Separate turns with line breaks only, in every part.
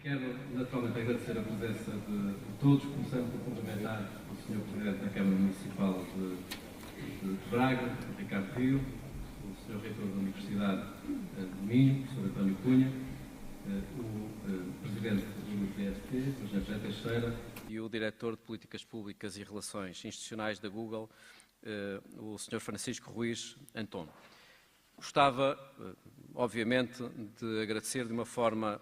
Quero naturalmente agradecer a presença de todos, começando por cumprimentar o Sr. Presidente da Câmara Municipal de Braga, Ricardo Rio, o Sr. Reitor da Universidade de Minho, o Sr. António Cunha, o Presidente do DST, o Sr. José Teixeira,
e o Diretor de Políticas Públicas e Relações Institucionais da Google, o Sr. Francisco Ruiz António. Gostava, obviamente, de agradecer de uma forma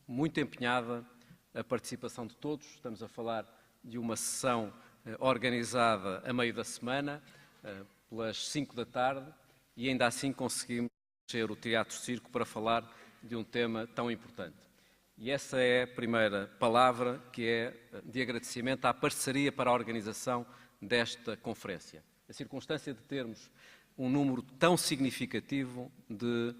muito empenhada a participação de todos. Estamos a falar de uma sessão organizada a meio da semana, pelas 5 da tarde, e ainda assim conseguimos encher o Teatro Circo para falar de um tema tão importante. E essa é a primeira palavra, que é de agradecimento à parceria para a organização desta conferência. A circunstância de termos um número tão significativo de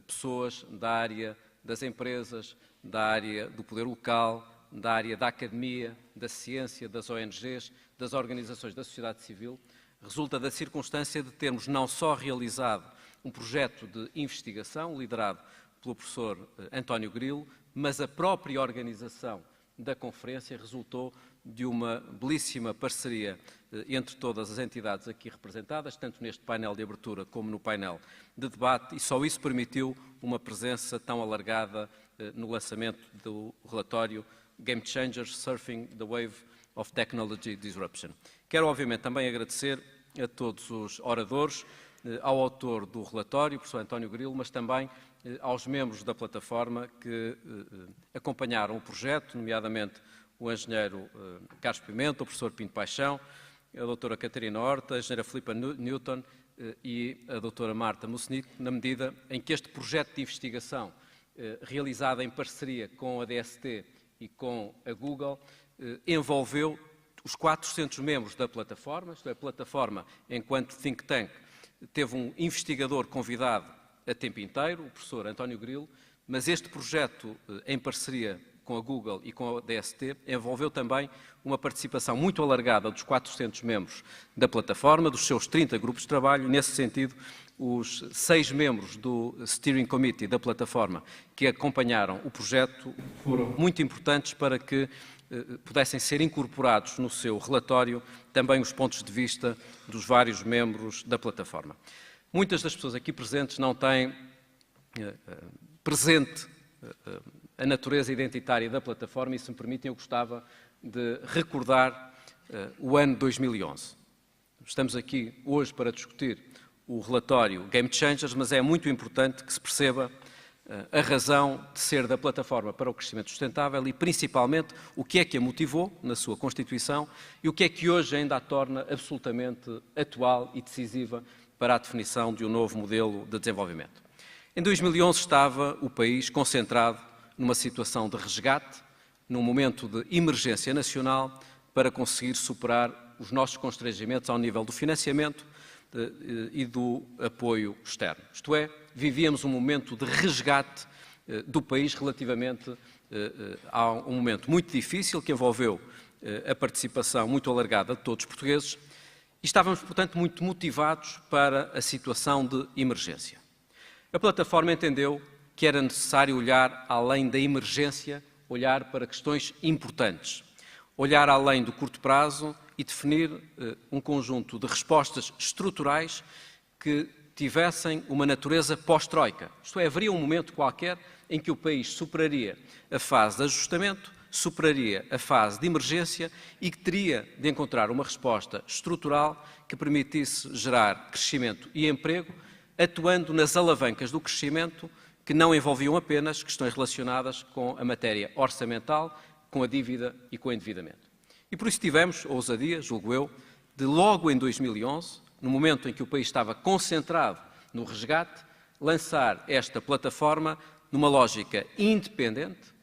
pessoas da área das empresas, da área do poder local, da área da academia, da ciência, das ONGs, das organizações da sociedade civil, resulta da circunstância de termos não só realizado um projeto de investigação liderado pelo professor António Grilo, mas a própria organização da conferência resultou de uma belíssima parceria entre todas as entidades aqui representadas, tanto neste painel de abertura como no painel de debate, e só isso permitiu uma presença tão alargada no lançamento do relatório Game Changers, Surfing the Wave of Technology Disruption. Quero, obviamente, também agradecer a todos os oradores, ao autor do relatório, o professor António Grilo, mas também aos membros da plataforma que acompanharam o projeto, nomeadamente o engenheiro Carlos Pimenta, o professor Pinto Paixão, a doutora Catarina Horta, a engenheira Filipa Newton e a doutora Marta Musnick, na medida em que este projeto de investigação, realizado em parceria com a DST e com a Google, envolveu os 400 membros da plataforma, isto é, a plataforma, enquanto think tank, teve um investigador convidado a tempo inteiro, o professor António Grilo, mas este projeto, em parceria com a Google e com a DST, envolveu também uma participação muito alargada dos 400 membros da plataforma, dos seus 30 grupos de trabalho. Nesse sentido, os 6 membros do Steering Committee da plataforma que acompanharam o projeto foram muito importantes para que pudessem ser incorporados no seu relatório também os pontos de vista dos vários membros da plataforma. Muitas das pessoas aqui presentes não têm presente a natureza identitária da plataforma e, se me permitem, eu gostava de recordar o ano 2011. Estamos aqui hoje para discutir o relatório Game Changers, mas é muito importante que se perceba a razão de ser da plataforma para o crescimento sustentável e, principalmente, o que é que a motivou na sua constituição e o que é que hoje ainda a torna absolutamente atual e decisiva para a definição de um novo modelo de desenvolvimento. Em 2011 estava o país concentrado numa situação de resgate, num momento de emergência nacional para conseguir superar os nossos constrangimentos ao nível do financiamento e do apoio externo. Isto é, vivíamos um momento de resgate do país relativamente a um momento muito difícil que envolveu a participação muito alargada de todos os portugueses e estávamos, portanto, muito motivados para a situação de emergência. A plataforma entendeu que era necessário olhar além da emergência, olhar para questões importantes, olhar além do curto prazo e definir um conjunto de respostas estruturais que tivessem uma natureza pós-troika. Isto é, haveria um momento qualquer em que o país superaria a fase de ajustamento, superaria a fase de emergência e que teria de encontrar uma resposta estrutural que permitisse gerar crescimento e emprego, atuando nas alavancas do crescimento que não envolviam apenas questões relacionadas com a matéria orçamental, com a dívida e com o endividamento. E por isso tivemos a ousadia, julgo eu, de logo em 2011, no momento em que o país estava concentrado no resgate, lançar esta plataforma numa lógica independente,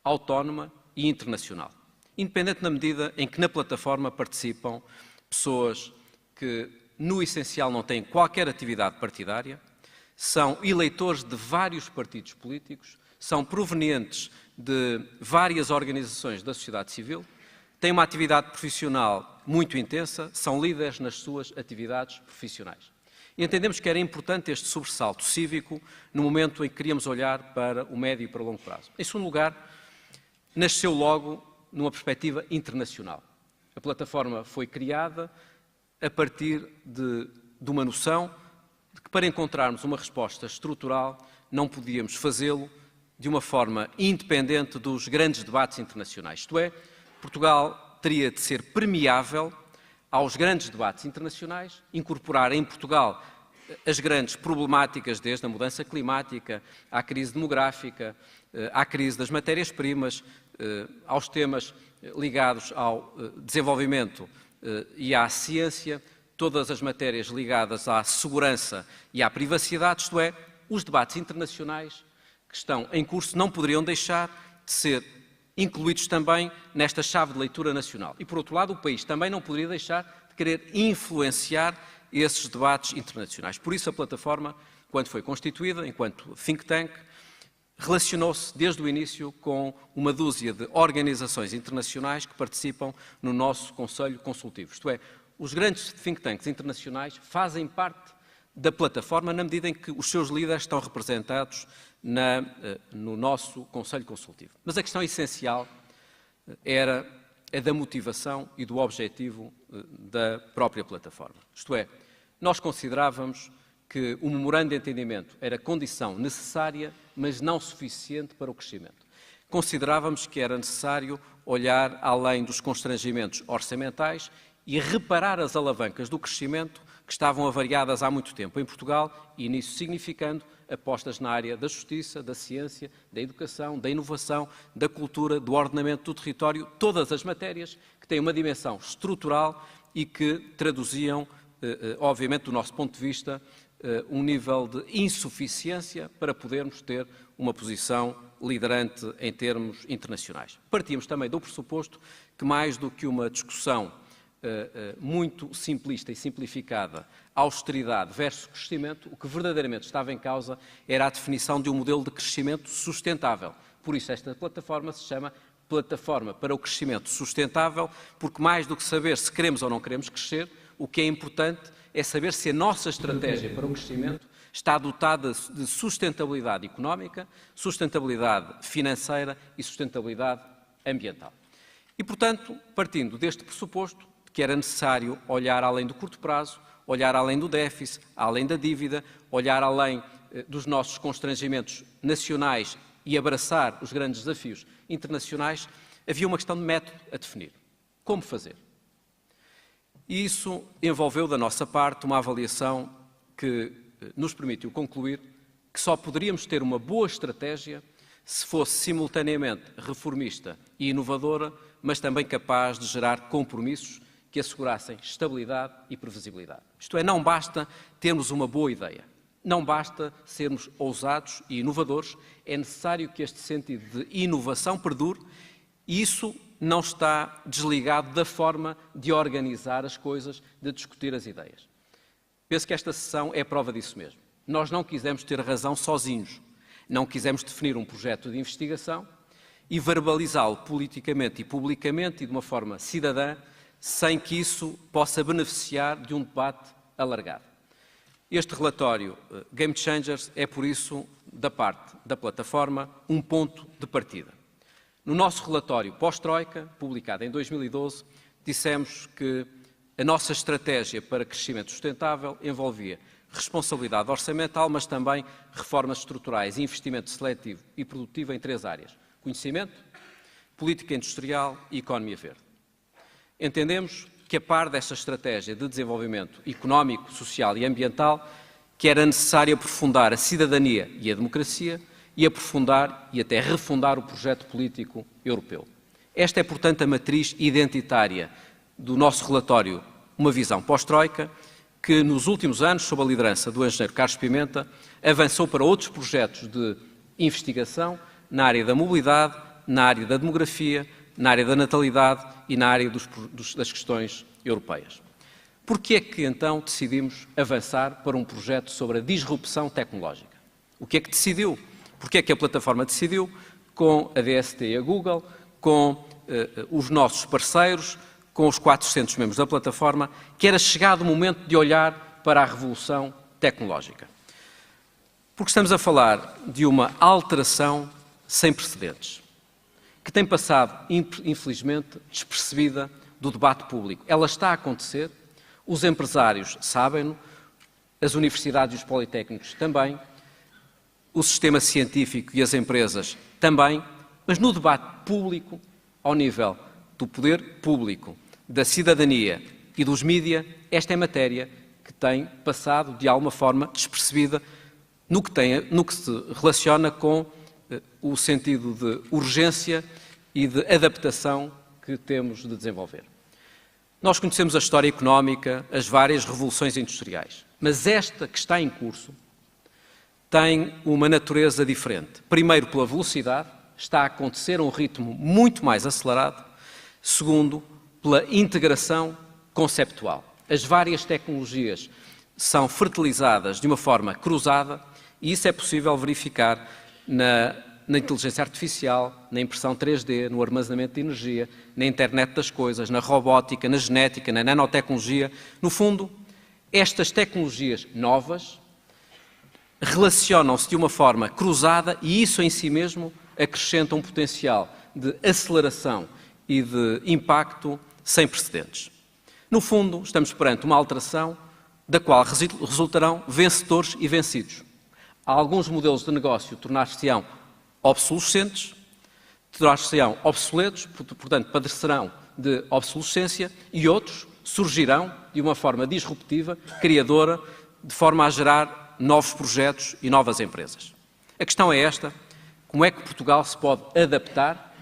autónoma e internacional. Independente na medida em que na plataforma participam pessoas que, no essencial, não têm qualquer atividade partidária, são eleitores de vários partidos políticos, são provenientes de várias organizações da sociedade civil, têm uma atividade profissional muito intensa, são líderes nas suas atividades profissionais. E entendemos que era importante este sobressalto cívico no momento em que queríamos olhar para o médio e para o longo prazo. Em segundo lugar, nasceu logo numa perspectiva internacional. A plataforma foi criada a partir de uma noção de que para encontrarmos uma resposta estrutural não podíamos fazê-lo de uma forma independente dos grandes debates internacionais. Isto é, Portugal teria de ser permeável aos grandes debates internacionais, incorporar em Portugal as grandes problemáticas, desde a mudança climática, à crise demográfica, à crise das matérias-primas, aos temas ligados ao desenvolvimento e à ciência, todas as matérias ligadas à segurança e à privacidade, isto é, os debates internacionais que estão em curso não poderiam deixar de ser incluídos também nesta chave de leitura nacional. E, por outro lado, o país também não poderia deixar de querer influenciar esses debates internacionais. Por isso, a plataforma, quando foi constituída, enquanto think tank, relacionou-se desde o início com uma dúzia de organizações internacionais que participam no nosso Conselho Consultivo. Isto é, os grandes think tanks internacionais fazem parte da plataforma na medida em que os seus líderes estão representados no nosso Conselho Consultivo. Mas a questão essencial era a da motivação e do objetivo da própria plataforma. Isto é, nós considerávamos que o memorando de entendimento era condição necessária, mas não suficiente para o crescimento. Considerávamos que era necessário olhar além dos constrangimentos orçamentais e reparar as alavancas do crescimento que estavam avariadas há muito tempo em Portugal e nisso significando apostas na área da justiça, da ciência, da educação, da inovação, da cultura, do ordenamento do território, todas as matérias que têm uma dimensão estrutural e que traduziam, obviamente, do nosso ponto de vista, um nível de insuficiência para podermos ter uma posição liderante em termos internacionais. Partíamos também do pressuposto que mais do que uma discussão muito simplista e simplificada, austeridade versus crescimento, o que verdadeiramente estava em causa era a definição de um modelo de crescimento sustentável. Por isso esta plataforma se chama Plataforma para o Crescimento Sustentável, porque mais do que saber se queremos ou não queremos crescer, o que é importante é saber se a nossa estratégia para o crescimento está dotada de sustentabilidade económica, sustentabilidade financeira e sustentabilidade ambiental. E, portanto, partindo deste pressuposto, que era necessário olhar além do curto prazo, olhar além do déficit, além da dívida, olhar além dos nossos constrangimentos nacionais e abraçar os grandes desafios internacionais, havia uma questão de método a definir. Como fazer? E isso envolveu, da nossa parte, uma avaliação que nos permitiu concluir que só poderíamos ter uma boa estratégia se fosse simultaneamente reformista e inovadora, mas também capaz de gerar compromissos que assegurassem estabilidade e previsibilidade. Isto é, não basta termos uma boa ideia, não basta sermos ousados e inovadores, é necessário que este sentido de inovação perdure e isso não está desligado da forma de organizar as coisas, de discutir as ideias. Penso que esta sessão é prova disso mesmo. Nós não quisemos ter razão sozinhos, não quisemos definir um projeto de investigação e verbalizá-lo politicamente e publicamente e de uma forma cidadã, sem que isso possa beneficiar de um debate alargado. Este relatório Game Changers é, por isso, da parte da plataforma, um ponto de partida. No nosso relatório pós-Troika, publicado em 2012, dissemos que a nossa estratégia para crescimento sustentável envolvia responsabilidade orçamental, mas também reformas estruturais, investimento seletivo e produtivo em 3 áreas: conhecimento, política industrial e economia verde. Entendemos que, a par desta estratégia de desenvolvimento económico, social e ambiental, que era necessário aprofundar a cidadania e a democracia e aprofundar e até refundar o projeto político europeu. Esta é, portanto, a matriz identitária do nosso relatório Uma Visão Pós-Troika, que nos últimos anos, sob a liderança do engenheiro Carlos Pimenta, avançou para outros projetos de investigação na área da mobilidade, na área da demografia, na área da natalidade e na área das questões europeias. Porquê é que, então, decidimos avançar para um projeto sobre a disrupção tecnológica? O que é que decidiu? Porquê é que a plataforma decidiu, com a DST e a Google, com os nossos parceiros, com os 400 membros da plataforma, que era chegado o momento de olhar para a revolução tecnológica. Porque estamos a falar de uma alteração sem precedentes, que tem passado, infelizmente, despercebida do debate público. Ela está a acontecer, os empresários sabem-no, as universidades e os politécnicos também, o sistema científico e as empresas também, mas no debate público, ao nível do poder público, da cidadania e dos mídias, esta é matéria que tem passado, de alguma forma, despercebida no que se relaciona com o sentido de urgência e de adaptação que temos de desenvolver. Nós conhecemos a história económica, as várias revoluções industriais, mas esta que está em curso tem uma natureza diferente. Primeiro, pela velocidade, está a acontecer a um ritmo muito mais acelerado. Segundo, pela integração conceptual. As várias tecnologias são fertilizadas de uma forma cruzada e isso é possível verificar na inteligência artificial, na impressão 3D, no armazenamento de energia, na internet das coisas, na robótica, na genética, na nanotecnologia. No fundo, estas tecnologias novas relacionam-se de uma forma cruzada e isso em si mesmo acrescenta um potencial de aceleração e de impacto sem precedentes. No fundo, estamos perante uma alteração da qual resultarão vencedores e vencidos. Alguns modelos de negócio tornar-se-ão obsolescentes, tornar-se-ão obsoletos, portanto, padecerão de obsolescência, e outros surgirão de uma forma disruptiva, criadora, de forma a gerar novos projetos e novas empresas. A questão é esta: como é que Portugal se pode adaptar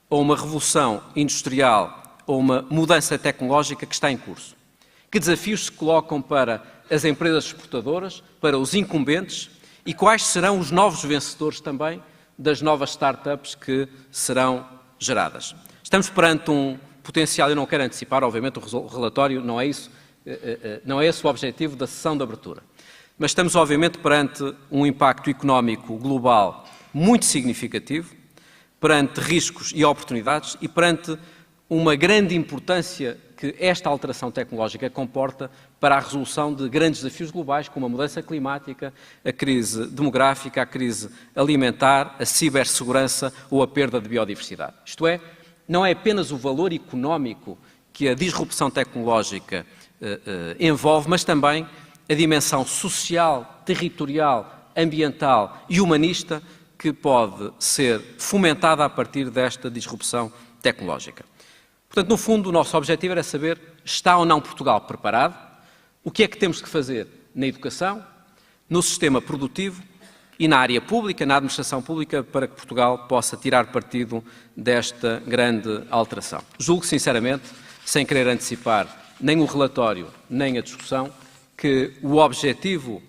a uma revolução industrial ou uma mudança tecnológica que está em curso? Que desafios se colocam para as empresas exportadoras, para os incumbentes, e quais serão os novos vencedores também das novas startups que serão geradas? Estamos perante um potencial, eu não quero antecipar, obviamente, o relatório, não é isso, não é esse o objetivo da sessão de abertura, mas estamos, obviamente, perante um impacto económico global muito significativo, perante riscos e oportunidades e perante uma grande importância que esta alteração tecnológica comporta para a resolução de grandes desafios globais, como a mudança climática, a crise demográfica, a crise alimentar, a cibersegurança ou a perda de biodiversidade. Isto é, não é apenas o valor económico que a disrupção tecnológica envolve, mas também a dimensão social, territorial, ambiental e humanista que pode ser fomentada a partir desta disrupção tecnológica. Portanto, no fundo, o nosso objetivo era saber: está ou não Portugal preparado? O que é que temos que fazer na educação, no sistema produtivo e na área pública, na administração pública, para que Portugal possa tirar partido desta grande alteração? Julgo, sinceramente, sem querer antecipar nem o relatório nem a discussão, que o objetivo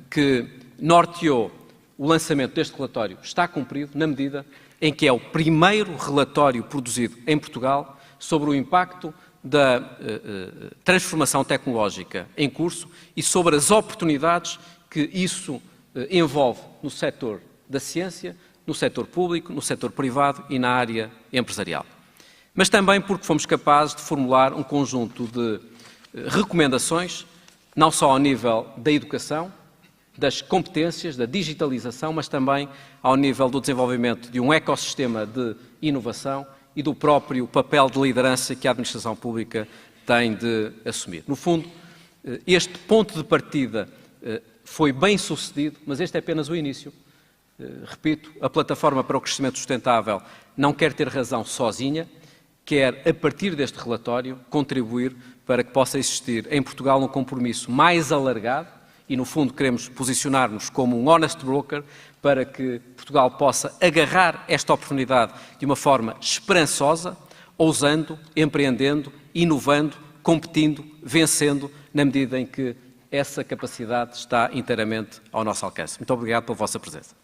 que norteou o lançamento deste relatório está cumprido na medida em que é o primeiro relatório produzido em Portugal sobre o impacto da transformação tecnológica em curso e sobre as oportunidades que isso envolve no setor da ciência, no setor público, no setor privado e na área empresarial. Mas também porque fomos capazes de formular um conjunto de recomendações, não só ao nível da educação, das competências, da digitalização, mas também ao nível do desenvolvimento de um ecossistema de inovação e do próprio papel de liderança que a administração pública tem de assumir. No fundo, este ponto de partida foi bem sucedido, mas este é apenas o início. Repito, a Plataforma para o Crescimento Sustentável não quer ter razão sozinha, quer, a partir deste relatório, contribuir para que possa existir em Portugal um compromisso mais alargado e, no fundo, queremos posicionar-nos como um honest broker para que Portugal possa agarrar esta oportunidade de uma forma esperançosa, ousando, empreendendo, inovando, competindo, vencendo, na medida em que essa capacidade está inteiramente ao nosso alcance. Muito obrigado pela vossa presença.